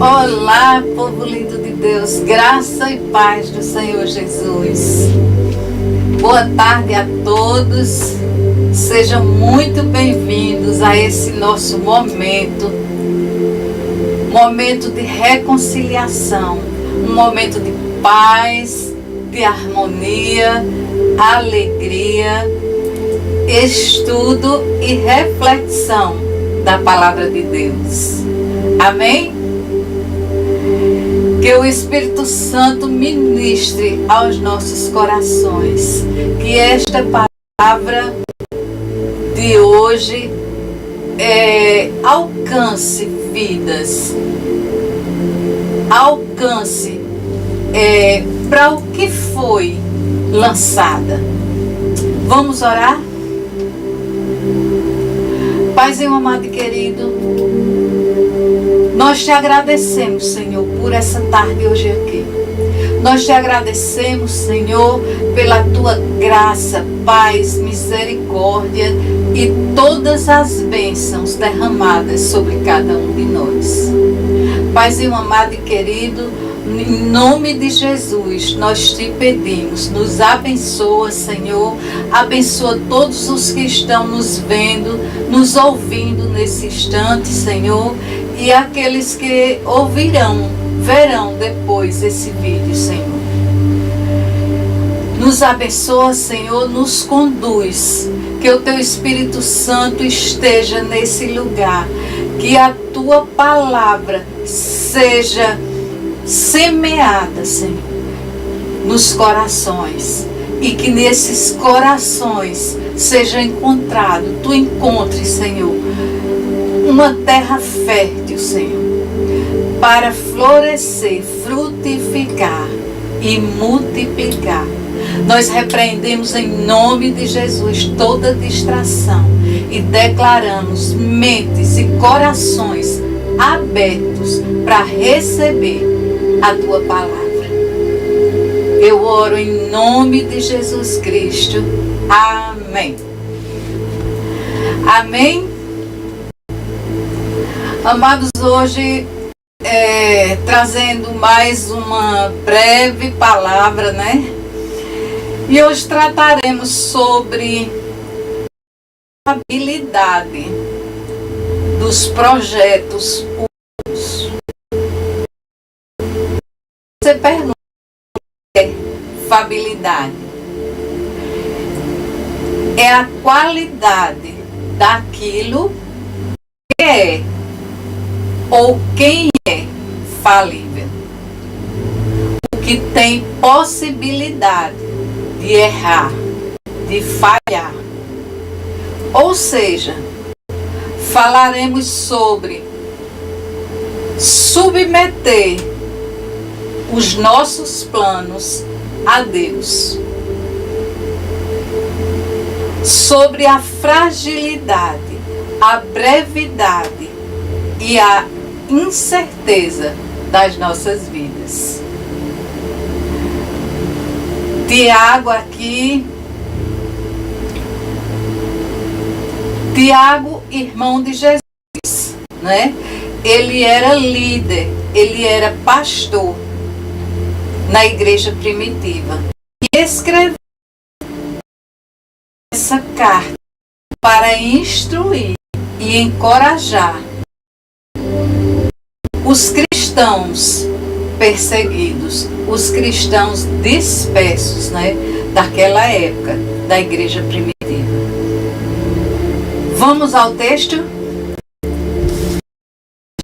Olá, povo lindo de Deus, graça e paz do Senhor Jesus. Boa tarde a todos, sejam muito bem-vindos a esse nosso momento de reconciliação, um momento de paz, de harmonia, alegria, estudo e reflexão da Palavra de Deus. Amém? Que o Espírito Santo ministre aos nossos corações, que esta palavra de hoje alcance vidas, alcance para o que foi lançada. Vamos orar? Paizinho amado e querido, nós te agradecemos, Senhor, por essa tarde hoje aqui. Nós te agradecemos, Senhor, pela tua graça, paz, misericórdia e todas as bênçãos derramadas sobre cada um de nós. Paizinho amado e querido, em nome de Jesus, nós te pedimos, nos abençoa, Senhor, abençoa todos os que estão nos vendo, nos ouvindo nesse instante, Senhor, e aqueles que verão depois esse vídeo, Senhor. Nos abençoa, Senhor, nos conduz, que o teu Espírito Santo esteja nesse lugar, que a tua palavra seja semeada, Senhor, nos corações, e que nesses corações seja encontrado, tu encontres, Senhor, uma terra fértil, Senhor, para florescer, frutificar e multiplicar. Nós repreendemos em nome de Jesus toda distração e declaramos mentes e corações abertos para receber a tua palavra. Eu oro em nome de Jesus Cristo. Amém. Amém. Amados, hoje trazendo mais uma breve palavra, né? E hoje trataremos sobre a habilidade dos projetos humanos. Você pergunta o que é fabilidade? É a qualidade daquilo que é ou quem é falível. O que tem possibilidade de errar, de falhar. Ou seja, falaremos sobre submeter os nossos planos a Deus, sobre a fragilidade, a brevidade e a incerteza das nossas vidas. Tiago aqui, Tiago, irmão de Jesus, né? Ele era líder, ele era pastor na igreja primitiva. E escreveu essa carta para instruir e encorajar os cristãos perseguidos, os cristãos dispersos, né, daquela época da igreja primitiva. Vamos ao texto?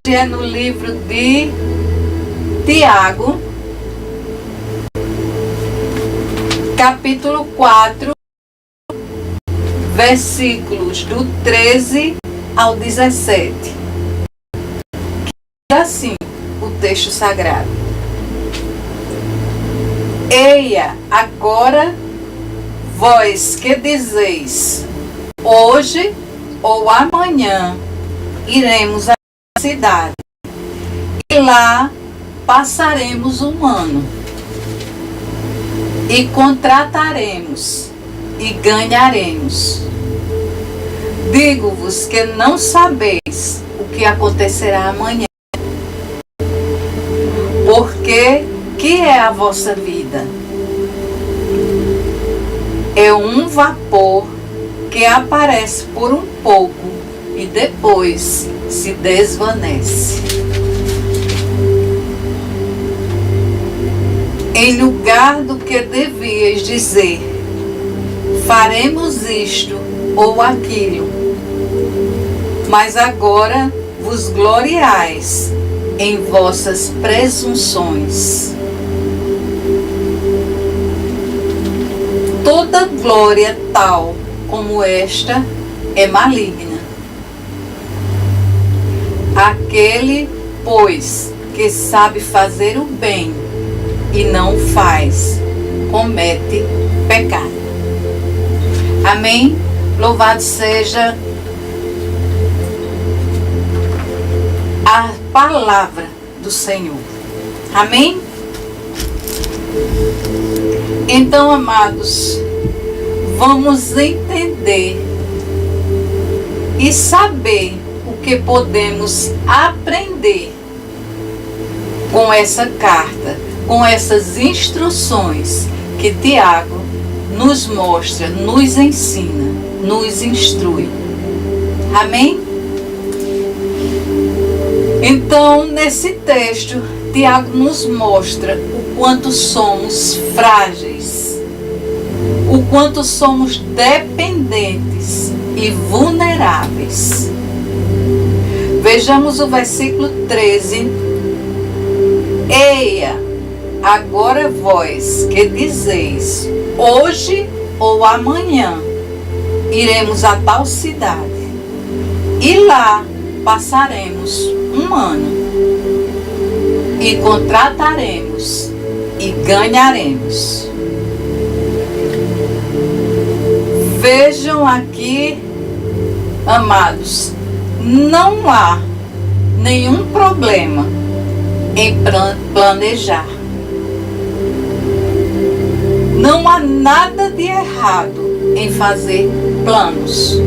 É no livro de Tiago, capítulo 4, versículos do 13 ao 17. Que é assim o texto sagrado. Eia, agora vós que dizeis, hoje ou amanhã iremos à cidade, e lá passaremos um ano, e contrataremos, e ganharemos. Digo-vos que não sabeis o que acontecerá amanhã. é a vossa vida? É um vapor que aparece por um pouco e depois se desvanece. Em lugar do que devias dizer, faremos isto ou aquilo, mas agora vos gloriais em vossas presunções. Toda glória tal como esta é maligna. Aquele, pois, que sabe fazer o bem e não faz, comete pecado. Amém? Louvado seja a palavra do Senhor. Amém? Então, amados, vamos entender e saber o que podemos aprender com essa carta, com essas instruções que Tiago nos mostra, nos ensina, nos instrui. Amém? Então, nesse texto, Tiago nos mostra o quanto somos frágeis, o quanto somos dependentes e vulneráveis. Vejamos o versículo 13. Eia, agora vós que dizeis, hoje ou amanhã iremos a tal cidade, e lá passaremos um ano, e contrataremos e ganharemos. Vejam aqui, amados, não há nenhum problema em planejar. Não há nada de errado em fazer planos.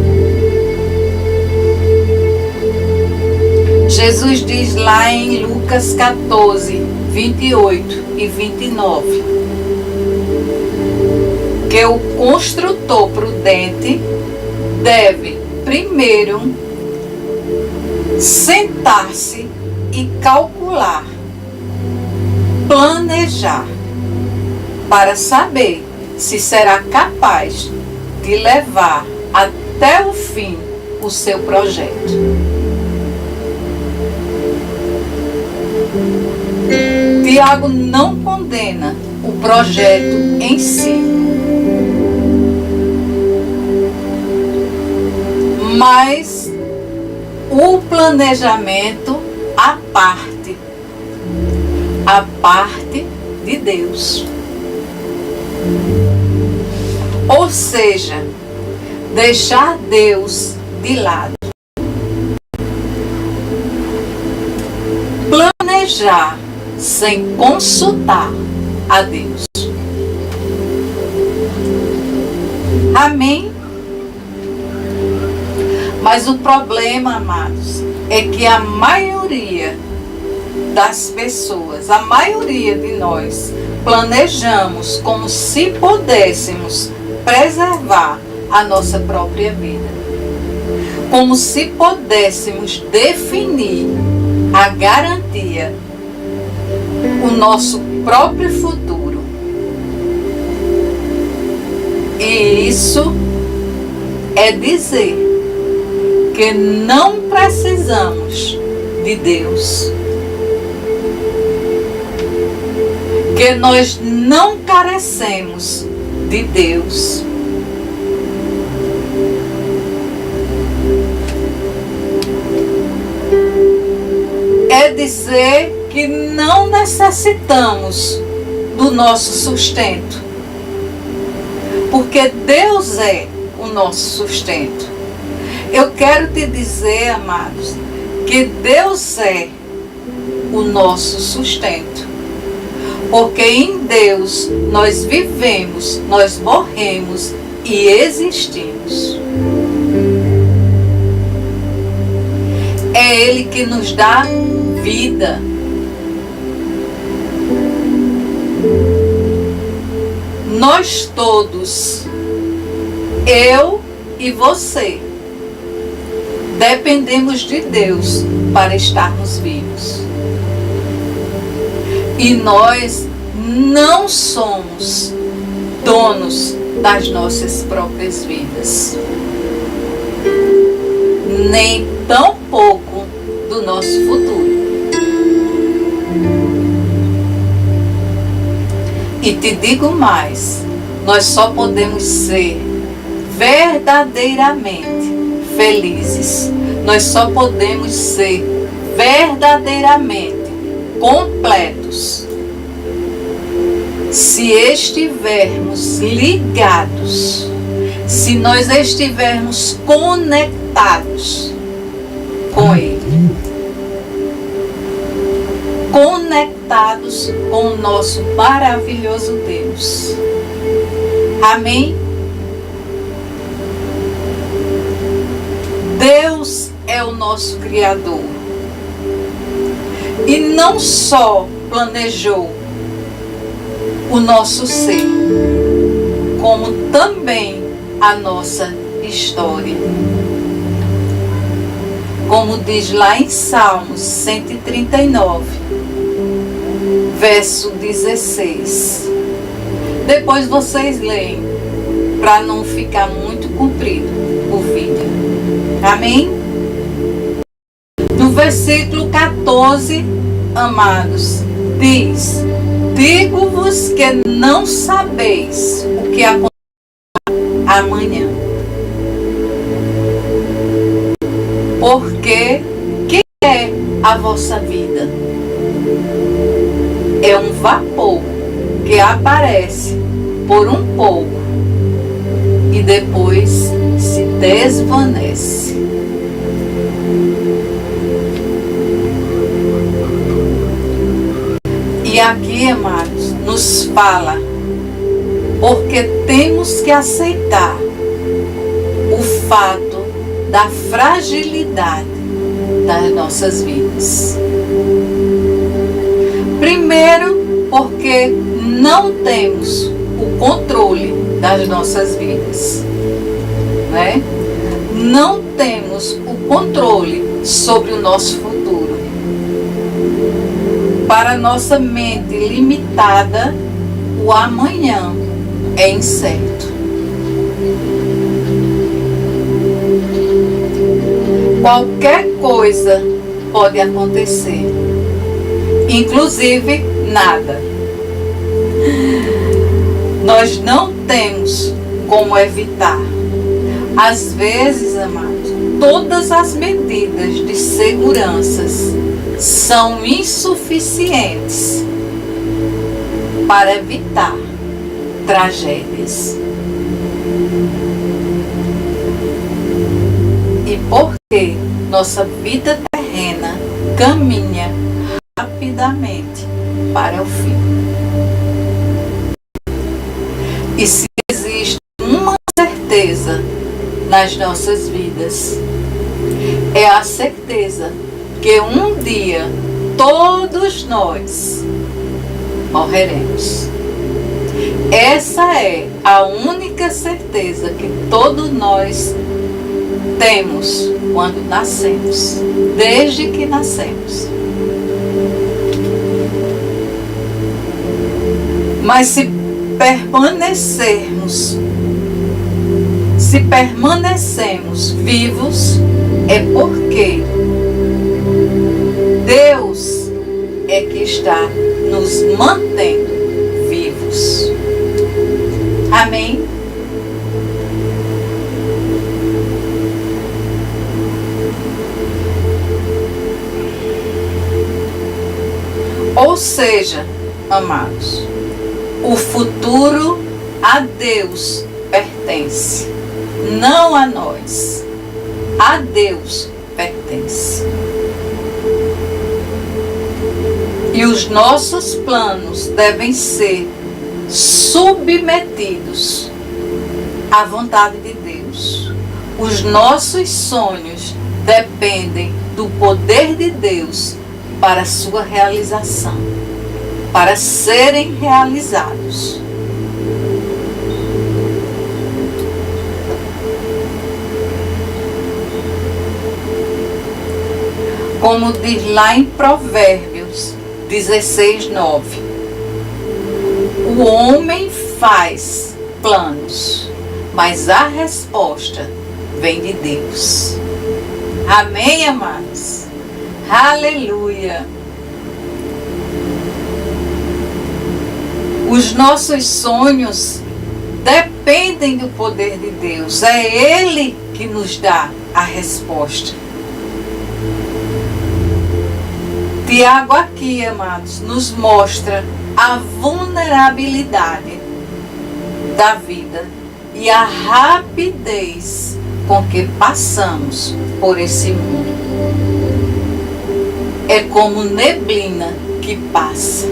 Jesus diz lá em Lucas 14, 28 e 29, que o construtor prudente deve primeiro sentar-se e calcular, planejar, para saber se será capaz de levar até o fim o seu projeto. Tiago não condena o projeto em si, mas o planejamento à parte de Deus. Ou seja, deixar Deus de lado. Planejar sem consultar a Deus. Amém? Mas o problema, amados, é que a maioria das pessoas, a maioria de nós, planejamos como se pudéssemos preservar a nossa própria vida. Como se pudéssemos definir a garantia, o nosso próprio futuro. E isso é dizer que não precisamos de Deus, que nós não carecemos de Deus. É dizer que não necessitamos do nosso sustento, porque Deus é o nosso sustento. Eu quero te dizer, amados, que Deus é o nosso sustento, porque em Deus nós vivemos, nós morremos e existimos. É Ele que nos dá vida. nós todos, eu e você, dependemos de Deus para estarmos vivos. E nós não somos donos das nossas próprias vidas, nem tampouco do nosso futuro. E te digo mais, nós só podemos ser verdadeiramente felizes, nós só podemos ser verdadeiramente completos se estivermos ligados, se nós estivermos conectados com Ele, conectados com o nosso maravilhoso Deus. Amém? Deus é o nosso Criador e não só planejou o nosso ser, como também a nossa história. Como diz lá em Salmos 139, verso 16. Depois vocês leem, para não ficar muito comprido o vídeo. Amém? No versículo 14, amados, diz: digo-vos que não sabeis o que acontecerá amanhã. Porque que é a vossa vida? É um vapor que aparece por um pouco e depois se desvanece. E aqui, amados, nos fala, porque temos que aceitar o fato da fragilidade das nossas vidas. Primeiro, porque não temos o controle das nossas vidas, né? Não temos o controle sobre o nosso futuro. Para nossa mente limitada, o amanhã é incerto. Qualquer coisa pode acontecer, inclusive nada. Nós não temos como evitar. Às vezes, amados, todas as medidas de segurança são insuficientes para evitar tragédias. E porque nossa vida terrena caminha rapidamente para o fim. E se existe uma certeza nas nossas vidas, é a certeza que um dia todos nós morreremos. Essa é a única certeza que todos nós temos quando nascemos, desde que nascemos. Mas se permanecemos vivos, é porque Deus é que está nos mantendo vivos. Amém? Ou seja, amados, o futuro a Deus pertence, não a nós. A Deus pertence. E os nossos planos devem ser submetidos à vontade de Deus. Os nossos sonhos dependem do poder de Deus para sua realização, para serem realizados. Como diz lá em Provérbios 16:9, o homem faz planos, mas a resposta vem de Deus. Amém, amados? Aleluia! Os nossos sonhos dependem do poder de Deus. É Ele que nos dá a resposta. Tiago aqui, amados, nos mostra a vulnerabilidade da vida e a rapidez com que passamos por esse mundo. É como neblina que passa,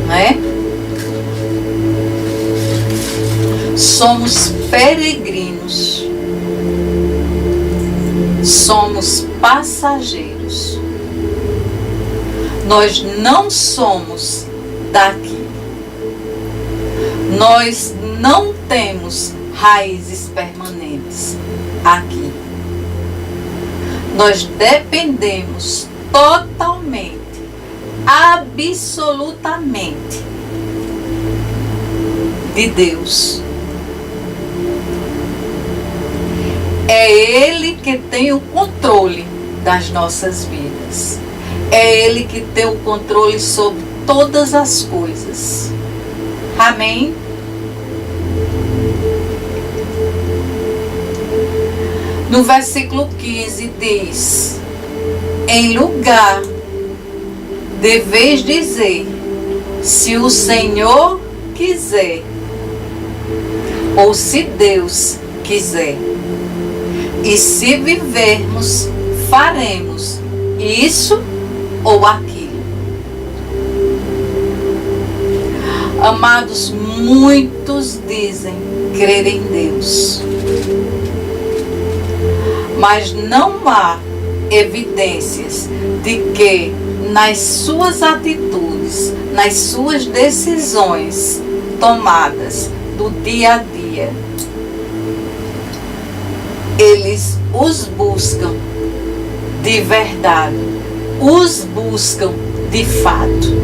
né? Somos peregrinos, somos passageiros. Nós não somos daqui. Nós não temos raízes permanentes aqui. Nós dependemos totalmente, absolutamente de Deus. É Ele que tem o controle das nossas vidas. É Ele que tem o controle sobre todas as coisas. Amém? No versículo 15 diz: em lugar deveis dizer, se o Senhor quiser, ou se Deus quiser. E se vivermos, faremos isso ou aquilo. Amados, muitos dizem crer em Deus, mas não há evidências de que nas suas atitudes, nas suas decisões tomadas do dia a dia, eles os buscam de verdade, os buscam de fato.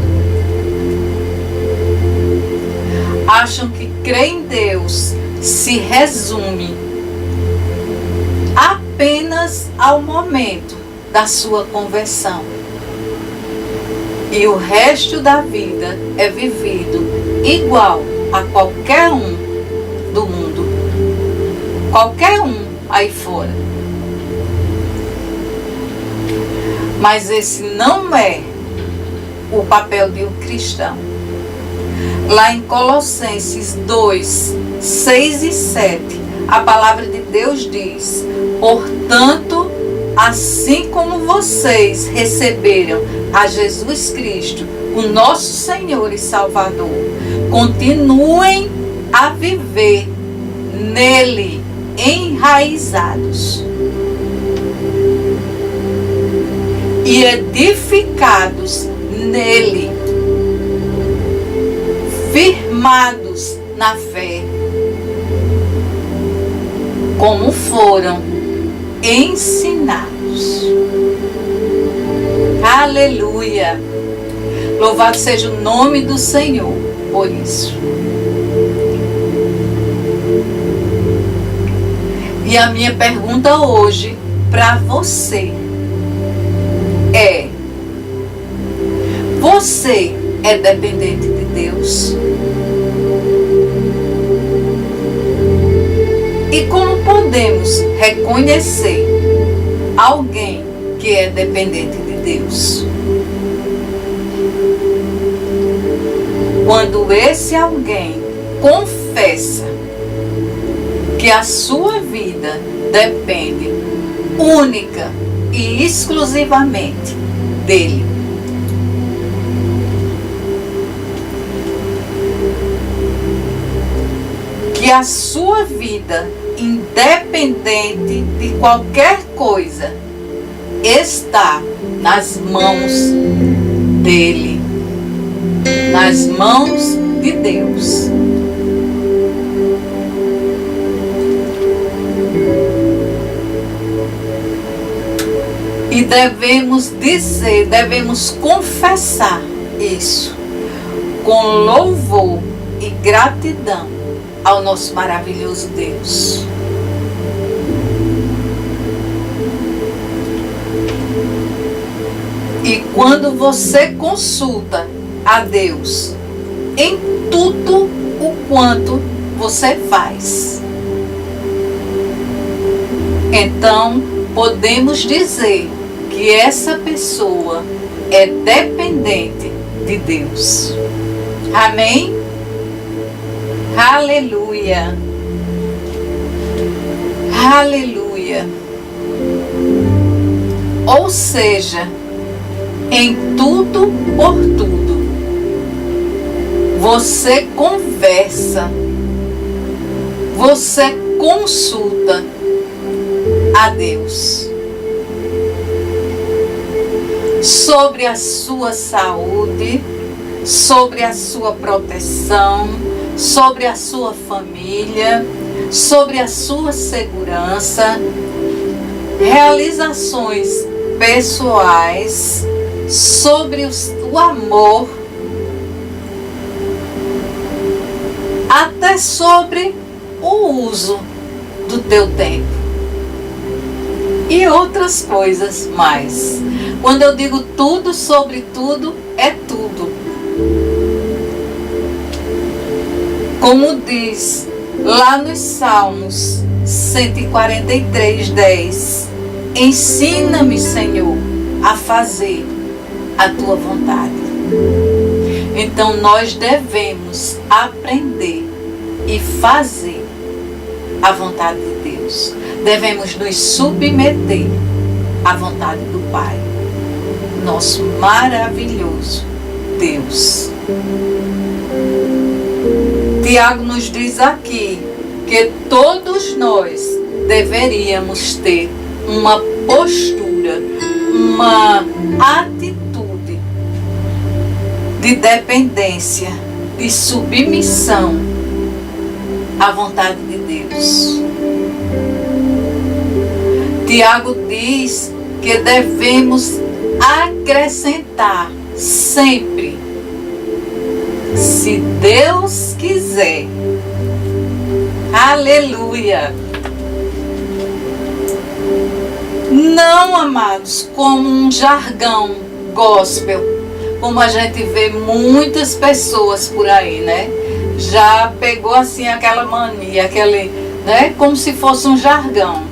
Acham que crer em Deus se resume apenas ao momento da sua conversão. E o resto da vida é vivido igual a qualquer um do mundo. Qualquer um aí fora. Mas esse não é o papel de um cristão. Lá em Colossenses 2, 6 e 7, a palavra de Deus diz: portanto, assim como vocês receberam a Jesus Cristo, o nosso Senhor e Salvador, continuem a viver nele, enraizados e edificados nele, firmados na fé, como foram ensinados. Aleluia! Louvado seja o nome do Senhor por isso. E a minha pergunta hoje para você é: você é dependente de Deus? E como podemos reconhecer alguém que é dependente de Deus? Quando esse alguém confessa que a sua vida depende única e exclusivamente dele. Que a sua vida, independente de qualquer coisa, está nas mãos dele, nas mãos de Deus. E devemos dizer, devemos confessar isso com louvor e gratidão ao nosso maravilhoso Deus. E quando você consulta a Deus em tudo o quanto você faz, então podemos dizer que essa pessoa é dependente de Deus. Amém? Aleluia! Aleluia! Ou seja, em tudo por tudo, você conversa, você consulta a Deus sobre a sua saúde, sobre a sua proteção, sobre a sua família, sobre a sua segurança, realizações pessoais, sobre o amor, até sobre o uso do teu tempo e outras coisas mais. Quando eu digo tudo sobre tudo, é tudo. Como diz lá nos Salmos 143:10, ensina-me, Senhor, a fazer a tua vontade. Então nós devemos aprender e fazer a vontade de Deus. Devemos nos submeter à vontade do Pai, nosso maravilhoso Deus. Tiago nos diz aqui que todos nós deveríamos ter uma postura, uma atitude de dependência, de submissão à vontade de Deus. Tiago diz que devemos acrescentar sempre, se Deus quiser. Aleluia! Não, amados, como um jargão gospel, como a gente vê muitas pessoas por aí, né? Já pegou assim aquela mania, né? Como se fosse um jargão.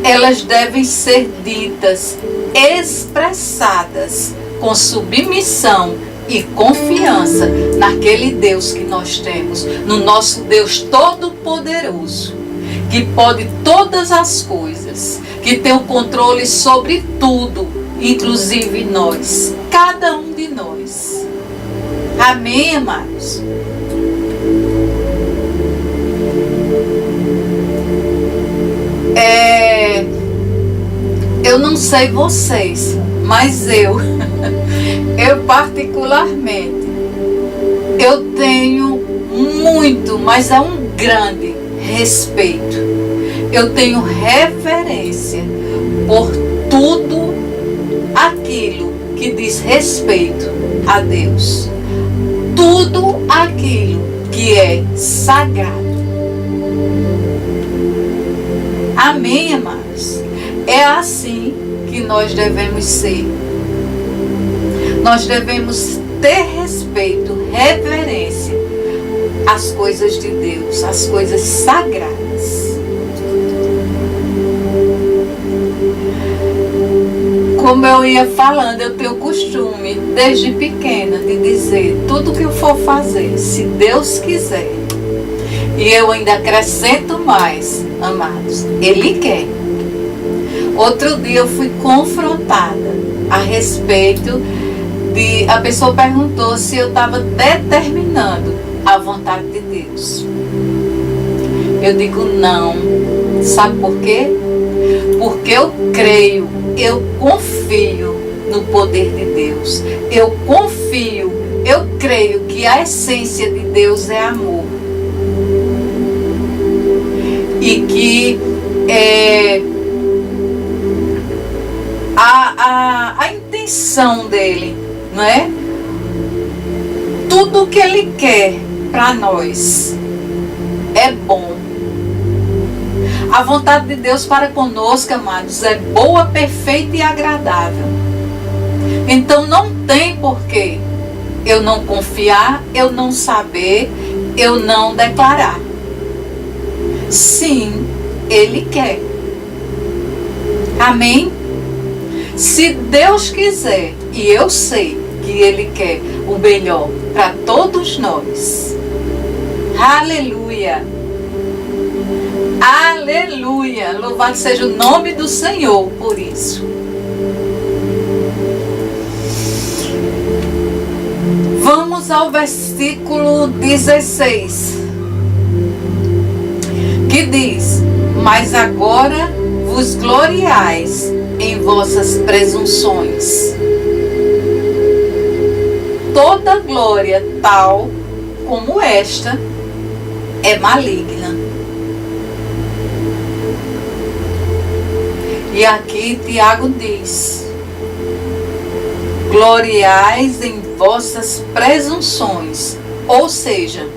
Elas devem ser ditas, expressadas com submissão e confiança naquele Deus que nós temos, no nosso Deus Todo-Poderoso, que pode todas as coisas, que tem o controle sobre tudo, inclusive nós, cada um de nós. Amém, amados? Eu não sei vocês, mas eu particularmente, eu tenho muito, mas é um grande respeito. Eu tenho reverência por tudo aquilo que diz respeito a Deus. Tudo aquilo que é sagrado. Amém, amados? É assim que nós devemos ser. Nós devemos ter respeito, reverência às coisas de Deus, às coisas sagradas. Como eu ia falando, eu tenho o costume, desde pequena, de dizer tudo que eu for fazer, se Deus quiser. E eu ainda acrescento mais, amados, Ele quer. Outro dia eu fui confrontada a respeito de... A pessoa perguntou se eu estava determinando a vontade de Deus. Eu digo não. Sabe por quê? Porque eu creio, eu confio no poder de Deus. Eu confio, eu creio que a essência de Deus é amor. E que intenção dele, não é? Tudo que ele quer para nós é bom. A vontade de Deus para conosco, amados, é boa, perfeita e agradável. Então não tem porquê eu não confiar, eu não saber, eu não declarar. Sim, Ele quer. Amém? Se Deus quiser, e eu sei que Ele quer o melhor para todos nós. Aleluia! Aleluia! Louvado seja o nome do Senhor por isso. Vamos ao versículo 16, que diz: mas agora vos gloriais em vossas presunções. Toda glória tal como esta é maligna. E aqui Tiago diz: gloriais em vossas presunções. Ou seja,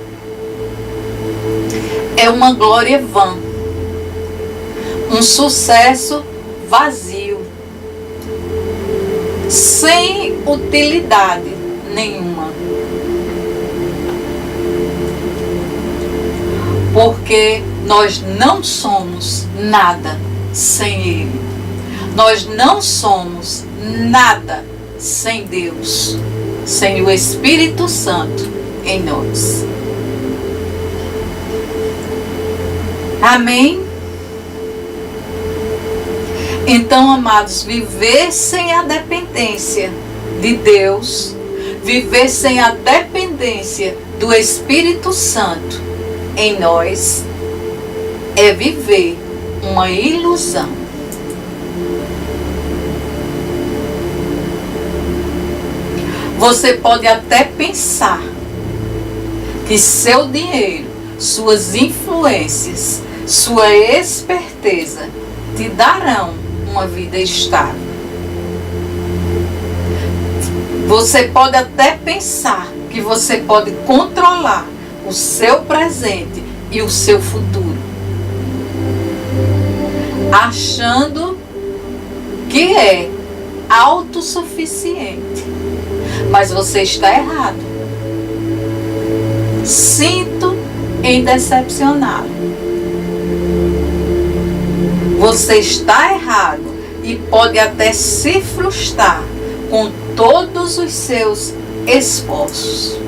é uma glória vã, um sucesso vazio, sem utilidade nenhuma. Porque nós não somos nada sem Ele. Nós não somos nada sem Deus, sem o Espírito Santo em nós. Amém? Então, amados, viver sem a dependência de Deus, viver sem a dependência do Espírito Santo em nós, é viver uma ilusão. Você pode até pensar que seu dinheiro, suas influências, sua esperteza te darão uma vida estável. Você pode até pensar que você pode controlar o seu presente e o seu futuro, achando que é autossuficiente. Mas você está errado. Sinto em decepcioná-lo. Você está errado e pode até se frustrar com todos os seus esforços.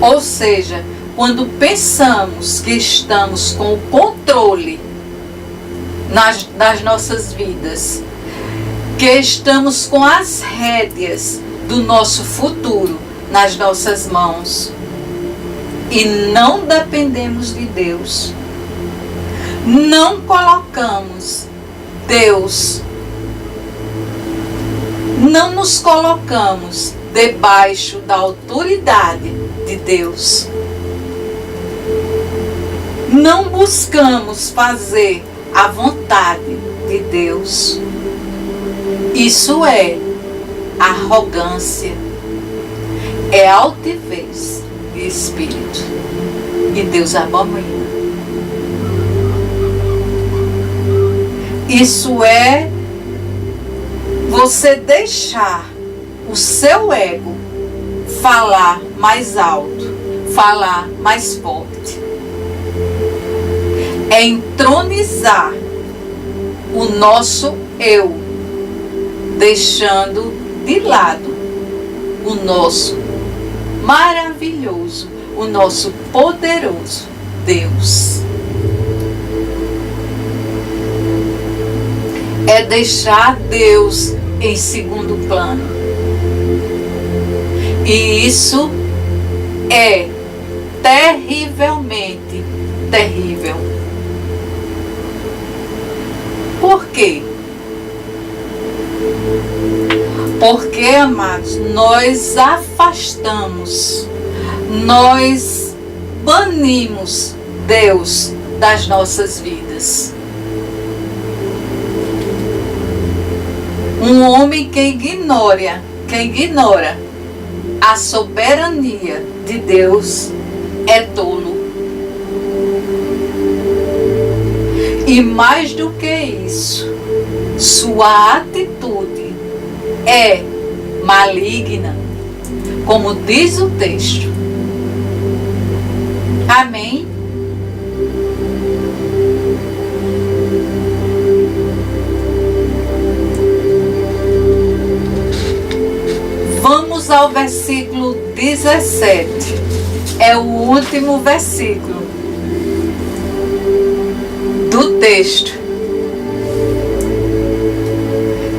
Ou seja, quando pensamos que estamos com o controle das nossas vidas, que estamos com as rédeas do nosso futuro nas nossas mãos e não dependemos de Deus, não colocamos Deus, não nos colocamos debaixo da autoridade de Deus, não buscamos fazer a vontade de Deus. Isso é arrogância, é altivez de espírito, e Deus abomina. Isso é você deixar o seu ego falar mais alto, falar mais forte. É entronizar o nosso eu, deixando de lado o nosso maravilhoso, o nosso poderoso Deus. É deixar Deus em segundo plano. E isso é terrivelmente terrível. Por quê? Porque, amados, nós afastamos, nós banimos Deus das nossas vidas. quem ignora a soberania de Deus é tolo. E mais do que isso, sua atitude é maligna, como diz o texto. Amém? Vamos ao versículo 17. É o último versículo do texto,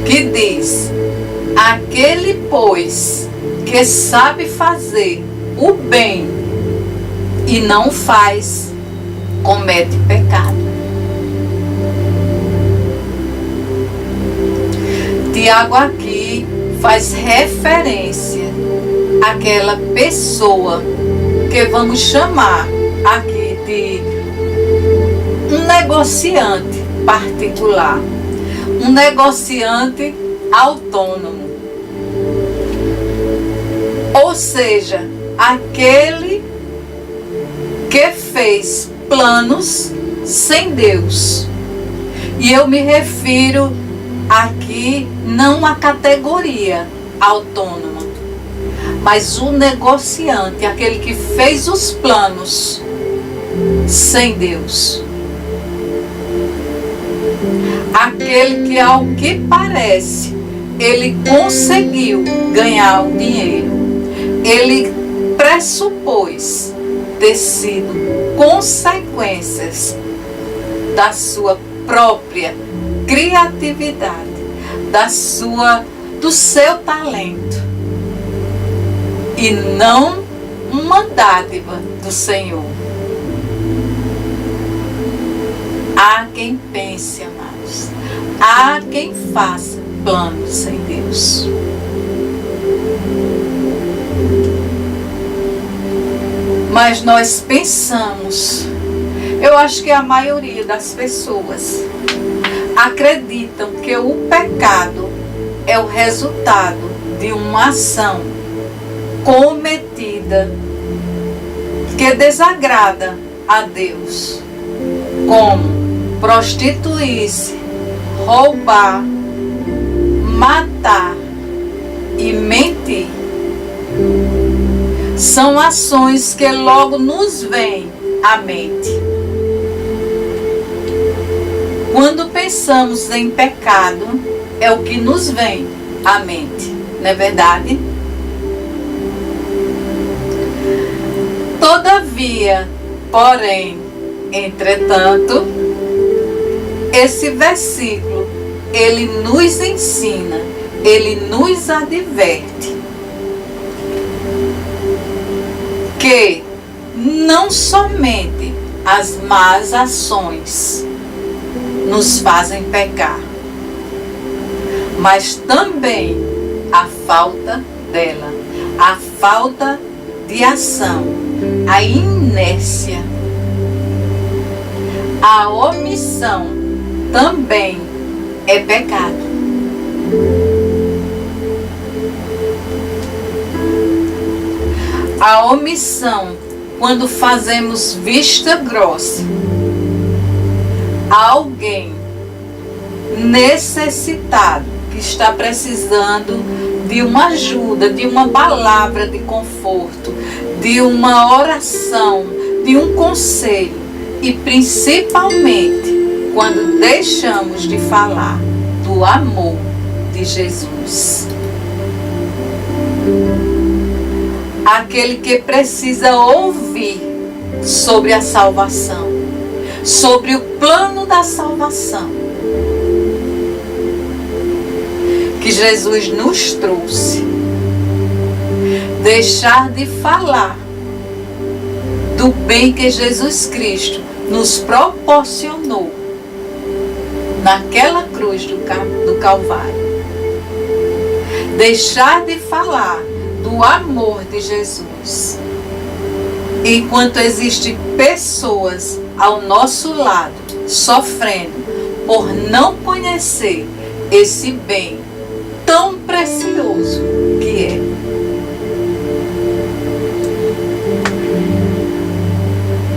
que diz: aquele, pois, que sabe fazer o bem e não faz, comete pecado. Tiago aqui faz referência àquela pessoa que vamos chamar aqui de um negociante particular, um negociante autônomo. Ou seja, aquele que fez planos sem Deus. E eu me refiro aqui não à categoria autônoma, mas o negociante, aquele que fez os planos sem Deus. Aquele que, ao que parece, ele conseguiu ganhar o dinheiro. Ele pressupôs ter sido consequências da sua própria criatividade, do seu talento, e não uma dádiva do Senhor. Há quem pense, amados, há quem faça planos sem Deus. Mas nós pensamos, eu acho que a maioria das pessoas acreditam que o pecado é o resultado de uma ação cometida que desagrada a Deus, como prostituir-se, roubar, matar e mentir. São ações que logo nos vêm à mente. Quando pensamos em pecado, é o que nos vem à mente, não é verdade? Todavia, porém, entretanto, esse versículo, ele nos ensina, ele nos adverte que não somente as más ações nos fazem pecar, mas também a falta dela, a falta de ação, a inércia, a omissão também é pecado. A omissão, quando fazemos vista grossa a alguém necessitado, que está precisando de uma ajuda, de uma palavra de conforto, de uma oração, de um conselho, e principalmente quando deixamos de falar do amor de Jesus. Aquele que precisa ouvir sobre a salvação, sobre o plano da salvação que Jesus nos trouxe. Deixar de falar do bem que Jesus Cristo nos proporcionou naquela cruz do Calvário. Deixar de falar do amor de Jesus, enquanto existem pessoas ao nosso lado sofrendo por não conhecer esse bem tão precioso que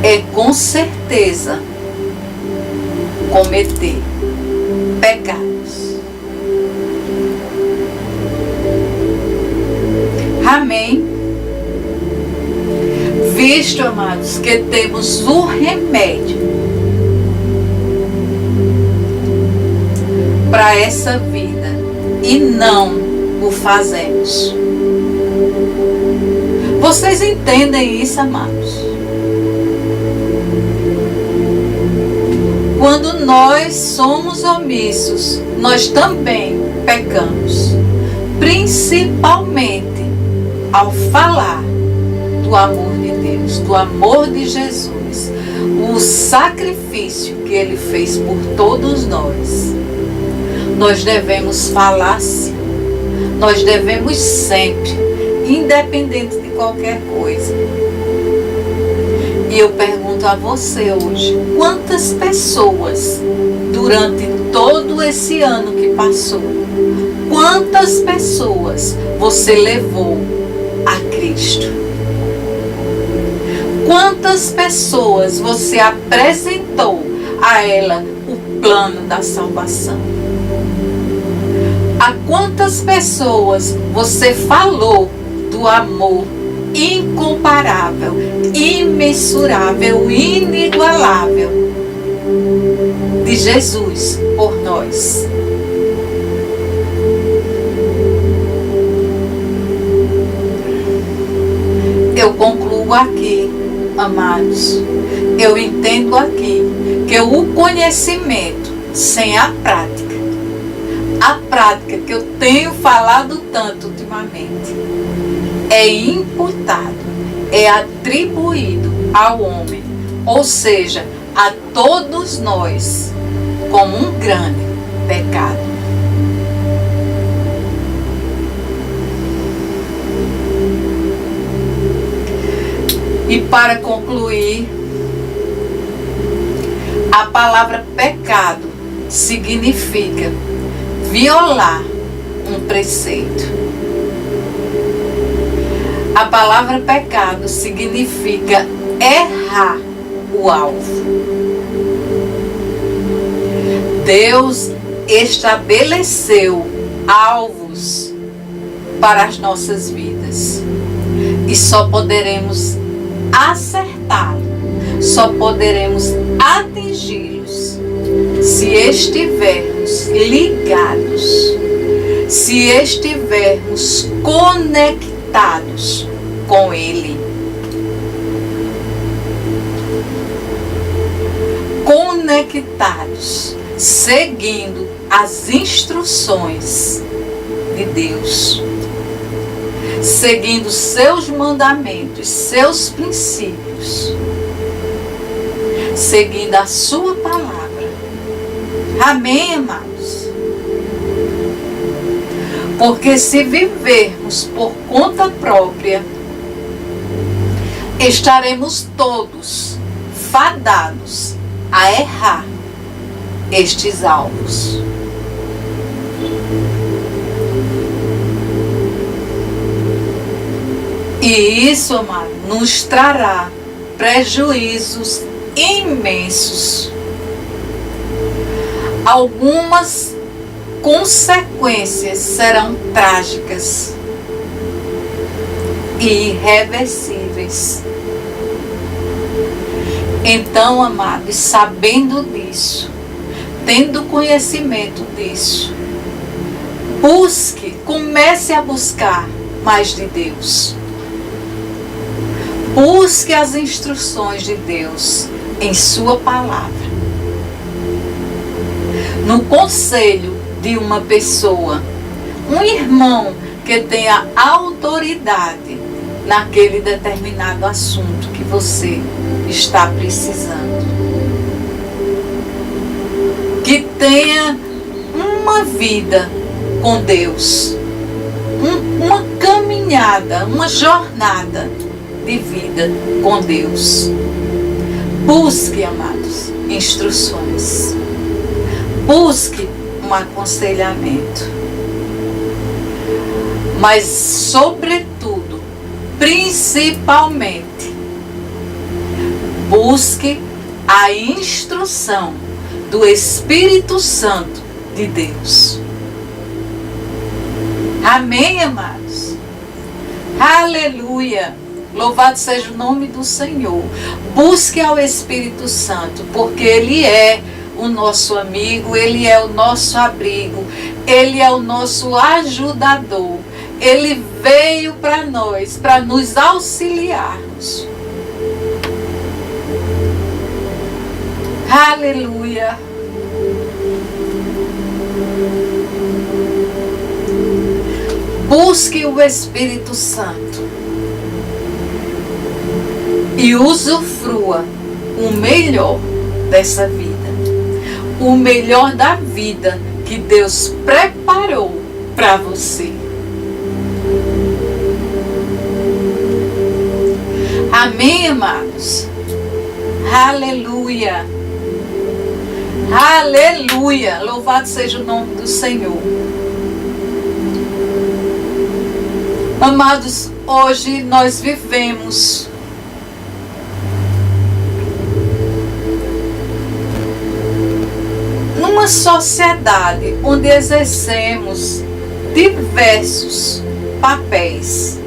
é com certeza cometer pecados. Amém? Visto, amados, que temos o remédio para essa vida e não o fazemos. Vocês entendem isso, amados? Quando nós somos omissos, nós também pecamos, principalmente ao falar do amor de Deus, do amor de Jesus, o sacrifício que Ele fez por todos nós. Nós devemos falar sim, nós devemos sempre, independente de qualquer coisa. E eu pergunto a você hoje, quantas pessoas durante todo esse ano que passou, quantas pessoas você levou a Cristo? Quantas pessoas você apresentou a ela o plano da salvação? A quantas pessoas você falou do amor incomparável, imensurável, inigualável de Jesus por nós? Eu concluo aqui, amados, eu entendo aqui que o conhecimento sem a prática que eu tenho falado tanto ultimamente, é imputado, é atribuído ao homem, ou seja, a todos nós, como um grande pecado. E para concluir, a palavra pecado significa violar um preceito. A palavra pecado significa errar o alvo. Deus estabeleceu alvos para as nossas vidas e só poderemos acertá-los, só poderemos atingi-los se estivermos ligados, se estivermos conectados com Ele. Conectados, seguindo as instruções de Deus, seguindo seus mandamentos, seus princípios, seguindo a sua palavra. Amém, amados? Porque se vivermos por conta própria, estaremos todos fadados a errar estes alvos. E isso, amado, nos trará prejuízos imensos. Algumas consequências serão trágicas e irreversíveis. Então, amados, sabendo disso, tendo conhecimento disso, comece a buscar mais de Deus. Busque as instruções de Deus em sua palavra. No conselho de uma pessoa, um irmão que tenha autoridade naquele determinado assunto que você está precisando. Que tenha uma vida com Deus, uma caminhada, uma jornada de vida com Deus. Busque, amados, instruções. Busque um aconselhamento. mas sobretudo, principalmente, busque a instrução do Espírito Santo de Deus. Amém, amados? Aleluia! Louvado seja o nome do Senhor. Busque ao Espírito Santo, porque Ele é o nosso amigo, Ele é o nosso abrigo, Ele é o nosso ajudador. Ele veio para nós, para nos auxiliarmos. Aleluia! Busque o Espírito Santo e usufrua o melhor dessa vida, o melhor da vida que Deus preparou para você. Amém, amados? Aleluia! Aleluia! Louvado seja o nome do Senhor. Amados, hoje nós vivemos numa sociedade onde exercemos diversos papéis,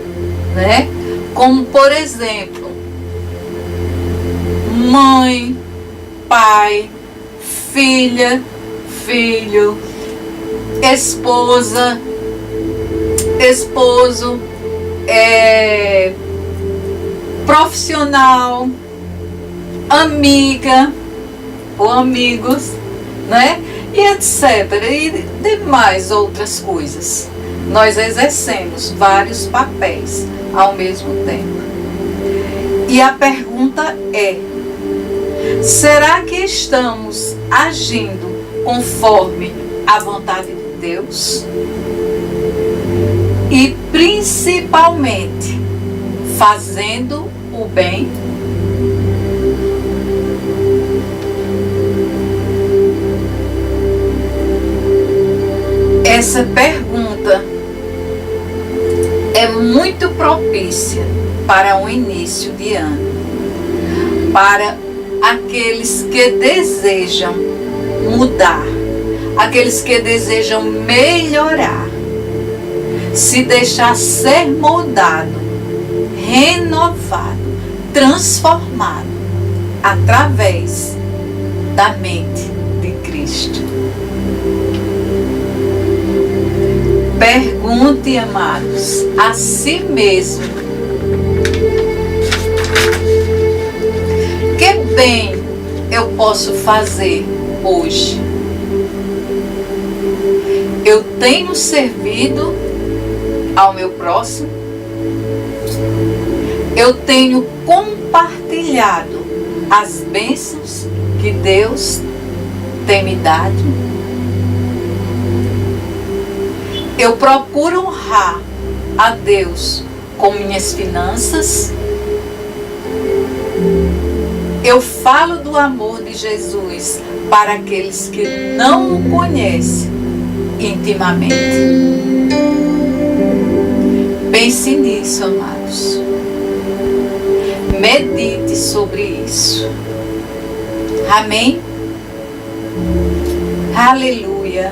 né? Como, por exemplo, mãe, pai, filha, filho, esposa, esposo, profissional, amiga ou amigos, né? E etc. E demais outras coisas. Nós exercemos vários papéis ao mesmo tempo. E a pergunta é: será que estamos agindo conforme a vontade de Deus? E principalmente fazendo o bem? Essa pergunta é muito propícia para um início de ano, para aqueles que desejam mudar, aqueles que desejam melhorar, se deixar ser moldado, renovado, transformado através da mente de Cristo. Pergunte, amados, a si mesmo: que bem eu posso fazer hoje? Eu tenho servido ao meu próximo? Eu tenho compartilhado as bênçãos que Deus tem me dado? Eu procuro honrar a Deus com minhas finanças? Eu falo do amor de Jesus para aqueles que não o conhecem intimamente? Pense nisso, amados. Medite sobre isso. Amém? Aleluia.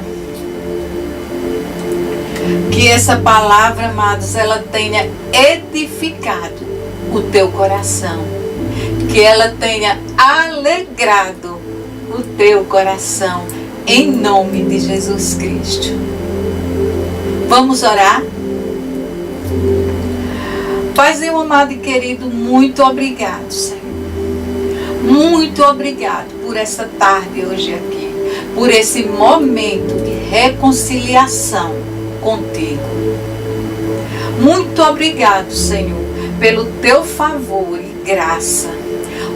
Que essa palavra, amados, ela tenha edificado o teu coração. Que ela tenha alegrado o teu coração. Em nome de Jesus Cristo. Vamos orar? Paizinho amado e querido, muito obrigado, Senhor. Muito obrigado por essa tarde hoje aqui. Por esse momento de reconciliação contigo. Muito obrigado, Senhor, pelo teu favor e graça.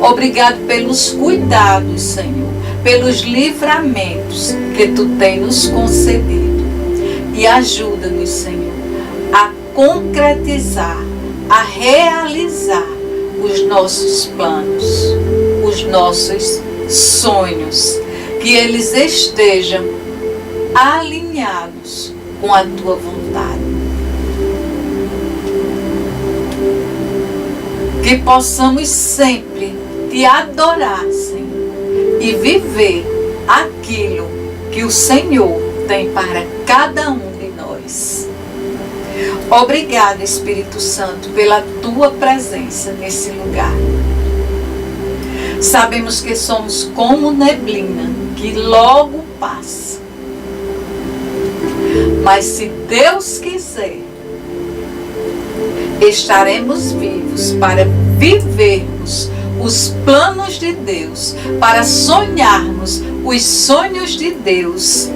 Obrigado pelos cuidados, Senhor, pelos livramentos que tu tem nos concedido. E ajuda-nos, Senhor, a concretizar, a realizar os nossos planos, os nossos sonhos, que eles estejam alinhados com a tua vontade. Que possamos sempre te adorar, Senhor, e viver aquilo que o Senhor tem para cada um de nós. Obrigado, Espírito Santo, pela tua presença nesse lugar. Sabemos que somos como neblina, que logo passa. Mas se Deus quiser, estaremos vivos para vivermos os planos de Deus, para sonharmos os sonhos de Deus,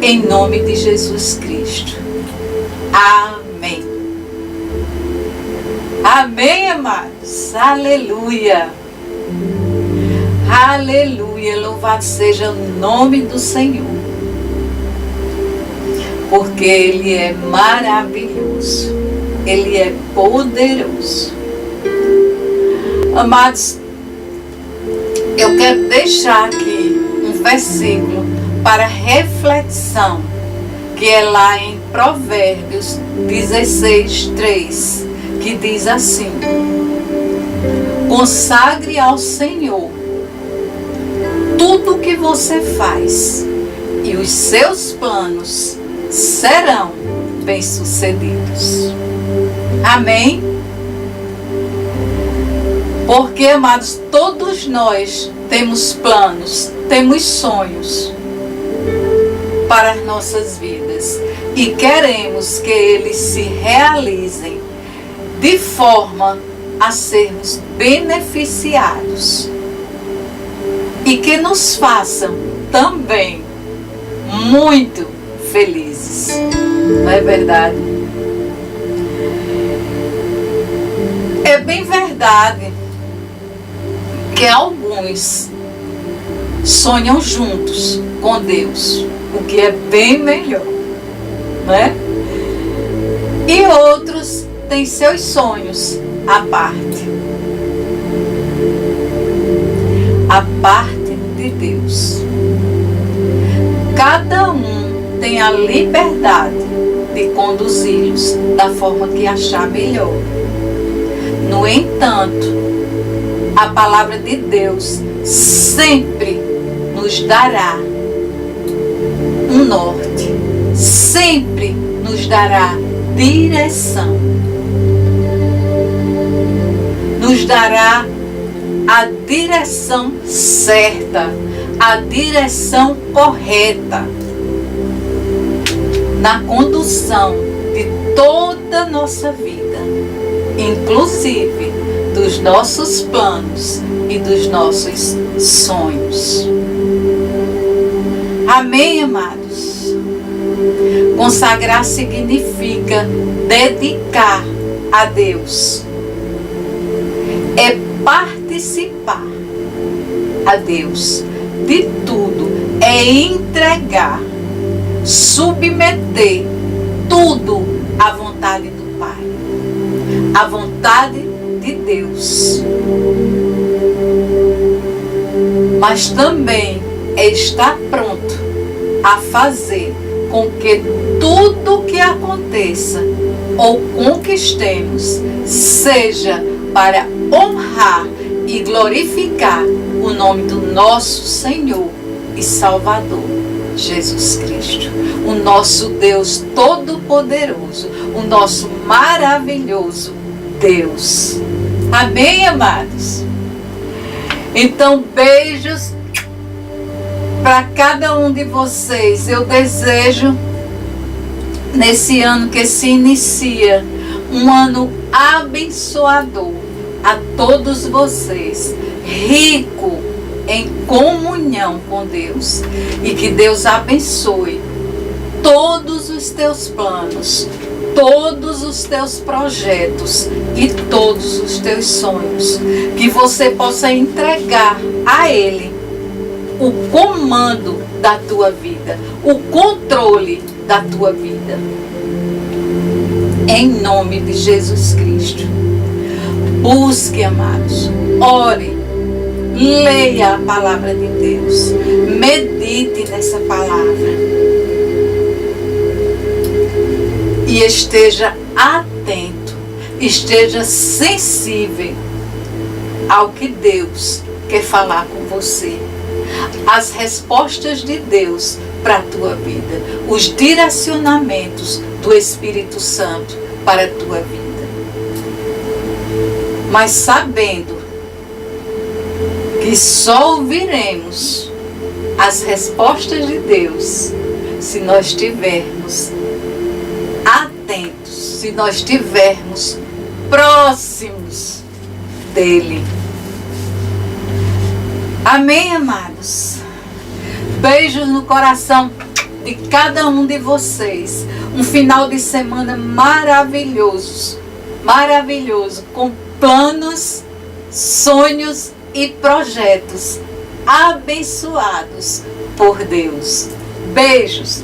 em nome de Jesus Cristo. Amém. Amém, amados. Aleluia. Aleluia. Louvado seja o nome do Senhor. Porque Ele é maravilhoso. Ele é poderoso. Amados, eu quero deixar aqui um versículo para reflexão, que é lá em Provérbios 16:3, que diz assim: consagre ao Senhor tudo o que você faz, e os seus planos serão bem-sucedidos. Amém? Porque, amados, todos nós temos planos, temos sonhos para as nossas vidas e queremos que eles se realizem de forma a sermos beneficiados e que nos façam também muito felizes. Não é verdade? É bem verdade que alguns sonham juntos com Deus, o que é bem melhor, né? E outros têm seus sonhos à parte de Deus. Cada um tem a liberdade de conduzi-los da forma que achar melhor. No entanto, a palavra de Deus sempre nos dará um norte, sempre nos dará direção, nos dará a direção certa, a direção correta na condução de toda a nossa vida, inclusive dos nossos planos e dos nossos sonhos. Amém, amados? Consagrar significa dedicar a Deus. É participar a Deus de tudo. É entregar, submeter tudo à vontade do Pai. A vontade de Deus. Mas também é estar pronto a fazer com que tudo que aconteça ou conquistemos seja para honrar e glorificar o nome do nosso Senhor e Salvador, Jesus Cristo, o nosso Deus Todo-Poderoso, o nosso maravilhoso Deus. Amém, amados? Então, beijos para cada um de vocês. Eu desejo, nesse ano que se inicia, um ano abençoador a todos vocês, rico em comunhão com Deus, e que Deus abençoe todos os teus planos, todos os teus projetos e todos os teus sonhos, que você possa entregar a Ele o comando da tua vida, o controle da tua vida, em nome de Jesus Cristo. Busque, amados, ore, leia a palavra de Deus, medite nessa palavra e esteja atento, esteja sensível ao que Deus quer falar com você. As respostas de Deus para a tua vida. Os direcionamentos do Espírito Santo para a tua vida. Mas sabendo que só ouviremos as respostas de Deus se nós estivermos atentos, se nós estivermos próximos dele. Amém, amados? Beijos no coração de cada um de vocês. Um final de semana maravilhoso, maravilhoso, com planos, sonhos e projetos abençoados por Deus. Beijos.